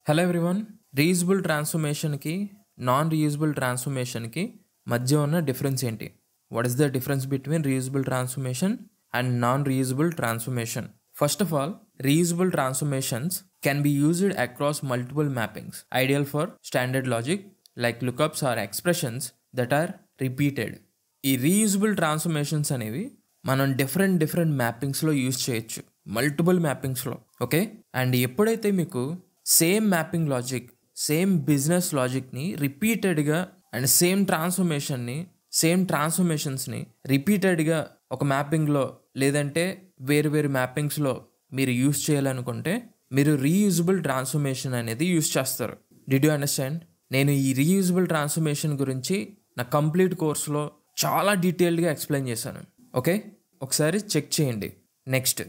Hello everyone, reusable ట్రాన్స్ఫర్మేషన్కి non reusable ట్రాన్స్ఫర్మేషన్కి మధ్య ఉన్న డిఫరెన్స్ ఏంటి? What is the difference between reusable transformation and non reusable transformation? First of all, reusable transformations can be used across multiple mappings, ideal for standard logic like lookups or expressions that are repeated. ఈ reusable transformations అనేవి మనం different మ్యాపింగ్స్లో use చేయొచ్చు, multiple మ్యాపింగ్స్లో. Okay, and ఎప్పుడైతే మీకు same mapping logic, same business లాజిక్ని రిపీటెడ్గా అండ్ సేమ్ ట్రాన్స్ఫర్మేషన్స్ని రిపీటెడ్గా ఒక మ్యాపింగ్లో లేదంటే వేరు మ్యాపింగ్స్లో మీరు యూజ్ చేయాలనుకుంటే మీరు రీయూజబుల్ ట్రాన్స్ఫర్మేషన్ అనేది యూజ్ చేస్తారు. Did you understand? నేను ఈ రీయూజబుల్ ట్రాన్స్ఫర్మేషన్ గురించి నా కంప్లీట్ కోర్స్లో చాలా డీటెయిల్డ్గా ఎక్స్ప్లెయిన్ చేశాను. ఓకే, ఒకసారి చెక్ చేయండి. Next,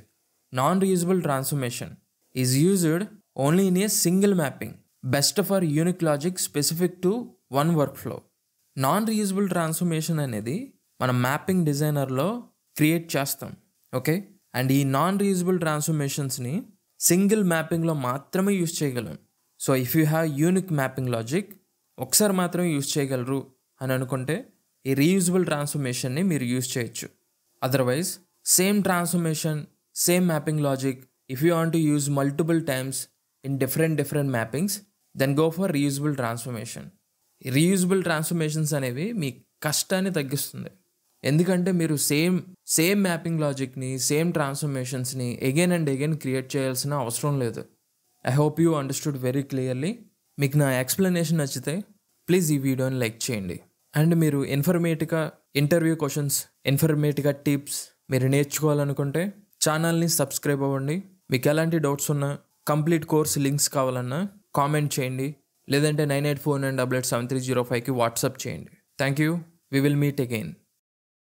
non reusable transformation is used only in a single mapping, best for unique logic specific to one work flow. Non reusable transformation అనేది మనం మ్యాపింగ్ డిజైనర్లో క్రియేట్ చేస్తాం. ఓకే, అండ్ ఈ నాన్ రీయూజబుల్ ట్రాన్స్ఫర్మేషన్స్ని సింగిల్ మ్యాపింగ్లో మాత్రమే use చేయగలం. So if you have unique mapping logic, ఒకసారి మాత్రమే use చేయగలరు అని అనుకుంటే ఈ రీయూజబుల్ ట్రాన్స్ఫర్మేషన్ని మీరు యూజ్ చేయొచ్చు. Otherwise same transformation, same mapping logic, if you want to use multiple times in different mappings, then go for reusable transformation. Reusable transformations అనేవి మీ కష్టాన్ని తగ్గిస్తుంది, ఎందుకంటే మీరు సేమ్ మ్యాపింగ్ లాజిక్ని, సేమ్ ట్రాన్స్ఫర్మేషన్స్ని అగైన్ అండ్ అగైన్ క్రియేట్ చేయాల్సిన అవసరం లేదు. I hope you understood very clearly. మీకు నా ఎక్స్ప్లెనేషన్ నచ్చితే ప్లీజ్ ఈ వీడియోని లైక్ చేయండి. అండ్ మీరు ఇన్ఫర్మేటివ్గా ఇంటర్వ్యూ క్వశ్చన్స్, ఇన్ఫర్మేటివ్గా టిప్స్ మీరు నేర్చుకోవాలనుకుంటే ఛానల్ని సబ్స్క్రైబ్ అవ్వండి. మీకు ఎలాంటి డౌట్స్ ఉన్నా, కంప్లీట్ కోర్స్ లింక్స్ కావాలన్నా కామెంట్ చేయండి, లేదంటే 9849887305కి వాట్సాప్ చేయండి. Thank you. We will meet again.